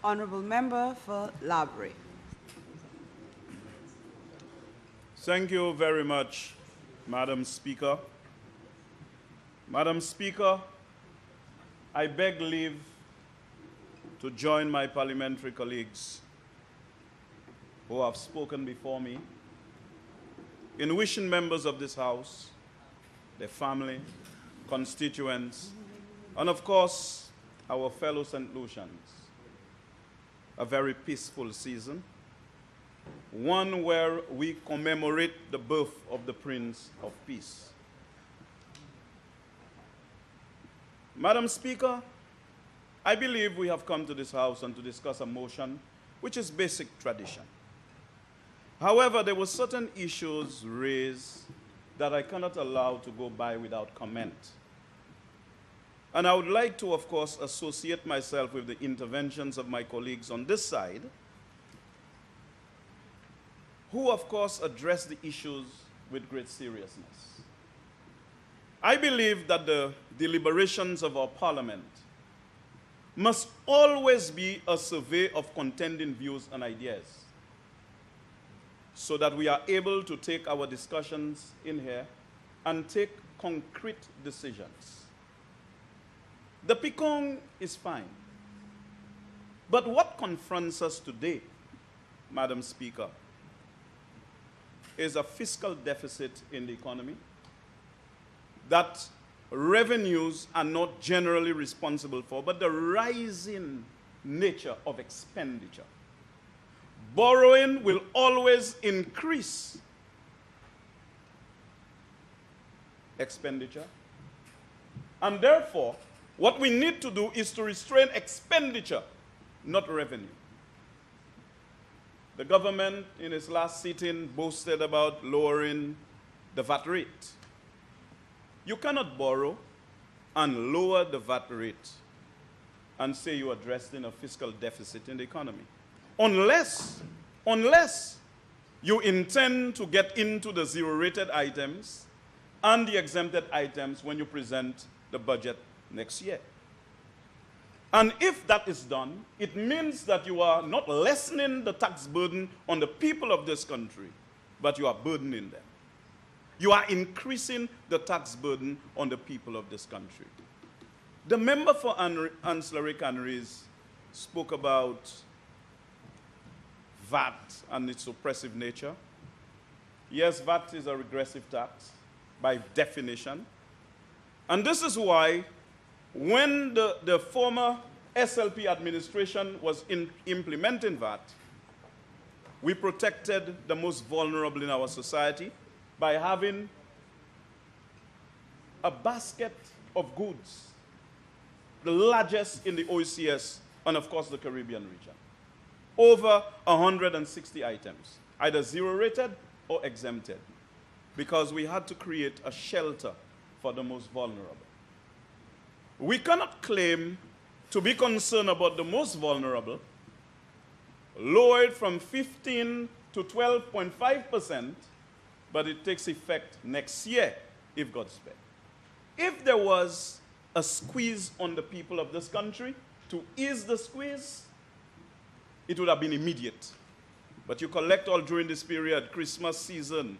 Honourable Member for Library. Thank you very much, Madam Speaker. Madam Speaker, I beg leave to join my parliamentary colleagues who have spoken before me in wishing members of this House, their family, constituents, and of course, our fellow St. Lucians, a very peaceful season, one where we commemorate the birth of the Prince of Peace. Madam Speaker, I believe we have come to this House and to discuss a motion which is basic tradition. However, there were certain issues raised that I cannot allow to go by without comment. And I would like to, of course, associate myself with the interventions of my colleagues on this side, who, of course, address the issues with great seriousness. I believe that the deliberations of our parliament must always be a survey of contending views and ideas, so that we are able to take our discussions in here and take concrete decisions. The Pekong is fine. But what confronts us today, Madam Speaker, is a fiscal deficit in the economy that revenues are not generally responsible for, but the rising nature of expenditure. Borrowing will always increase expenditure, and therefore, what we need to do is to restrain expenditure, not revenue. The government, in its last sitting, boasted about lowering the VAT rate. You cannot borrow and lower the VAT rate and say you are addressing a fiscal deficit in the economy. Unless you intend to get into the zero-rated items and the exempted items when you present the budget next year. And if that is done, it means that you are not lessening the tax burden on the people of this country, but you are burdening them. You are increasing the tax burden on the people of this country. The member for Ancillary Canneries spoke about VAT and its oppressive nature. Yes, VAT is a regressive tax by definition. And this is why when the former SLP administration was implementing VAT, we protected the most vulnerable in our society by having a basket of goods, the largest in the OECS and, of course, the Caribbean region. Over 160 items, either zero-rated or exempted, because we had to create a shelter for the most vulnerable. We cannot claim to be concerned about the most vulnerable, lower it from 15 to 12.5%, but it takes effect next year, if God spares. If there was a squeeze on the people of this country, to ease the squeeze, it would have been immediate. But you collect all during this period, Christmas season,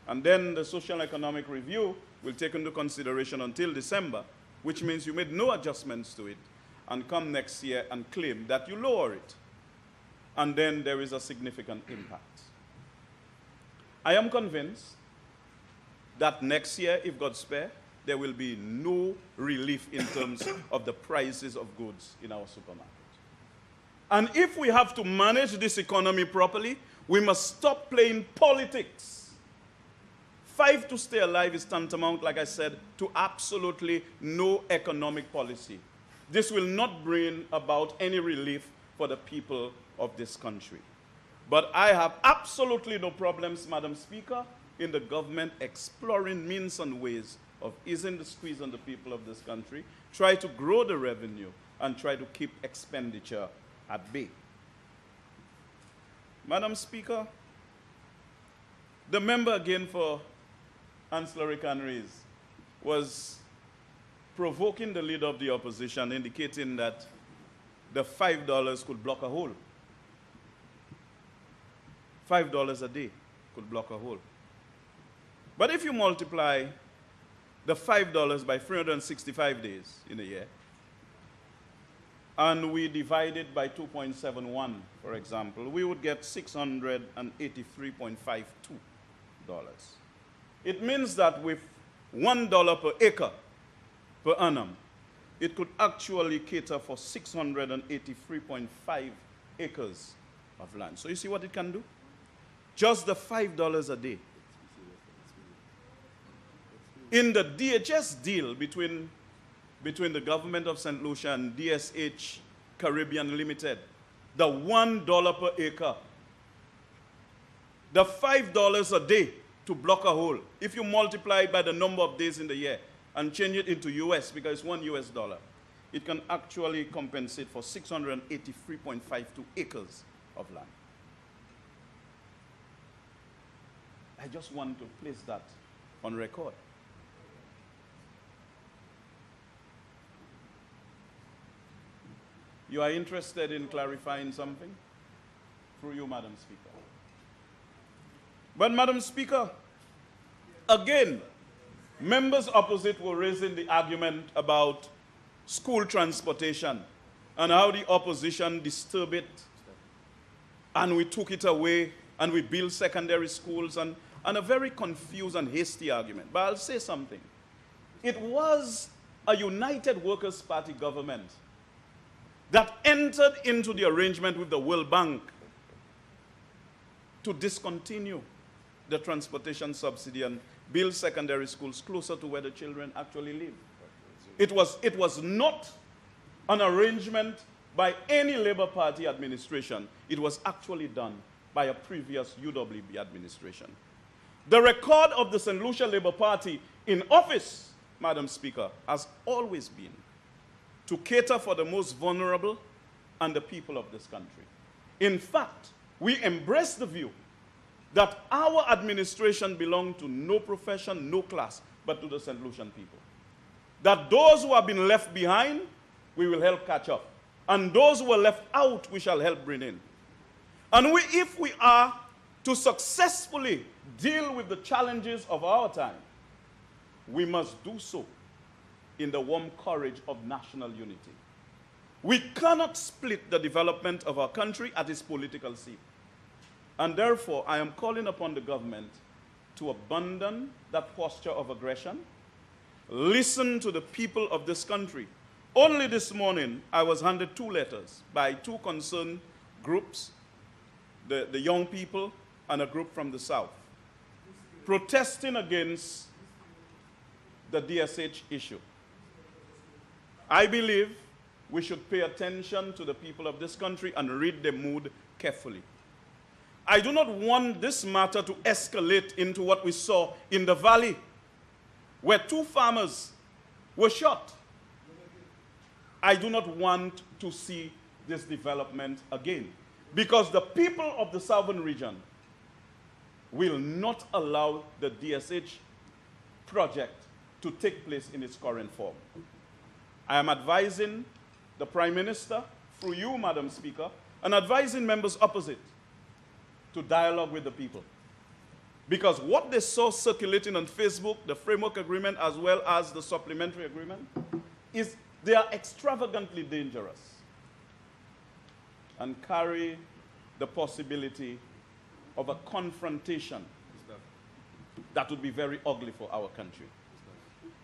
and then the social and economic review will take into consideration until December, which means you made no adjustments to it, and come next year and claim that you lower it. And then there is a significant impact. I am convinced that next year, if God spare, there will be no relief in terms of the prices of goods in our supermarket. And if we have to manage this economy properly, we must stop playing politics. 5 to stay alive is tantamount, like I said, to absolutely no economic policy. This will not bring about any relief for the people of this country. But I have absolutely no problems, Madam Speaker, in the government exploring means and ways of easing the squeeze on the people of this country, try to grow the revenue, and try to keep expenditure at bay. Madam Speaker, the member again for Ancillary Canneries was provoking the leader of the opposition, indicating that the $5 could block a hole. $5 a day could block a hole. But if you multiply the $5 by 365 days in a year, and we divide it by 2.71, for example, we would get $683.52. It means that with $1 per acre per annum, it could actually cater for 683.5 acres of land. So you see what it can do? Just the $5 a day. In the DHS deal between the government of St. Lucia and DSH Caribbean Limited, the $1 per acre, the $5 a day to block a hole, if you multiply it by the number of days in the year and change it into US, because it's $1, it can actually compensate for 683.52 acres of land. I just want to place that on record. You are interested in clarifying something? Through you, Madam Speaker. But, Madam Speaker, again, members opposite were raising the argument about school transportation and how the opposition disturbed it, and we took it away, and we built secondary schools, and a very confused and hasty argument. But I'll say something. It was a United Workers' Party government that entered into the arrangement with the World Bank to discontinue the transportation subsidy and build secondary schools closer to where the children actually live. It was not an arrangement by any Labour Party administration. It was actually done by a previous UWB administration. The record of the St. Lucia Labour Party in office, Madam Speaker, has always been to cater for the most vulnerable and the people of this country. In fact, we embrace the view that our administration belonged to no profession, no class, but to the St. Lucian people. That those who have been left behind, we will help catch up. And those who are left out, we shall help bring in. And if we are to successfully deal with the challenges of our time, we must do so in the warm courage of national unity. We cannot split the development of our country at its political seat. And therefore, I am calling upon the government to abandon that posture of aggression, listen to the people of this country. Only this morning, I was handed 2 letters by 2 concerned groups, the young people and a group from the South, protesting against the DSH issue. I believe we should pay attention to the people of this country and read their mood carefully. I do not want this matter to escalate into what we saw in the valley, where 2 farmers were shot. I do not want to see this development again, because the people of the southern region will not allow the DSH project to take place in its current form. I am advising the Prime Minister, through you, Madam Speaker, and advising members opposite to dialogue with the people. Because what they saw circulating on Facebook, the framework agreement as well as the supplementary agreement, is they are extravagantly dangerous and carry the possibility of a confrontation that would be very ugly for our country.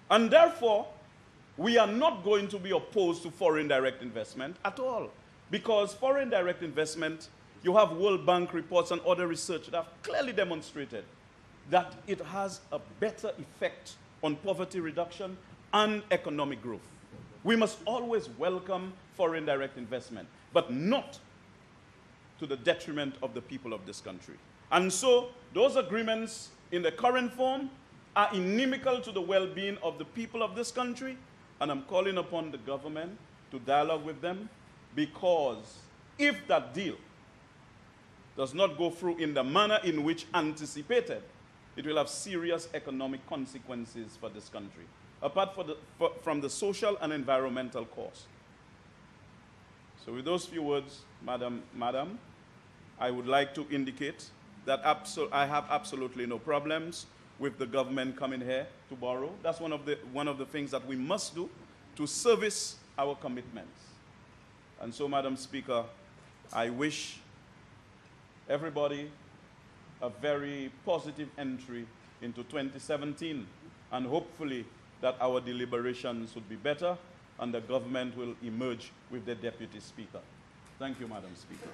And therefore, we are not going to be opposed to foreign direct investment at all. Because foreign direct investment, you have World Bank reports and other research that have clearly demonstrated that it has a better effect on poverty reduction and economic growth. We must always welcome foreign direct investment, but not to the detriment of the people of this country. And so those agreements in the current form are inimical to the well-being of the people of this country, and I'm calling upon the government to dialogue with them, because if that deal does not go through in the manner in which anticipated, it will have serious economic consequences for this country, apart from the social and environmental cost. So with those few words, Madam, I would like to indicate that I have absolutely no problems with the government coming here to borrow. That's one of the things that we must do to service our commitments. And so, Madam Speaker, I wish everybody a very positive entry into 2017, and hopefully that our deliberations would be better and the government will emerge with the Deputy Speaker. Thank you, Madam Speaker.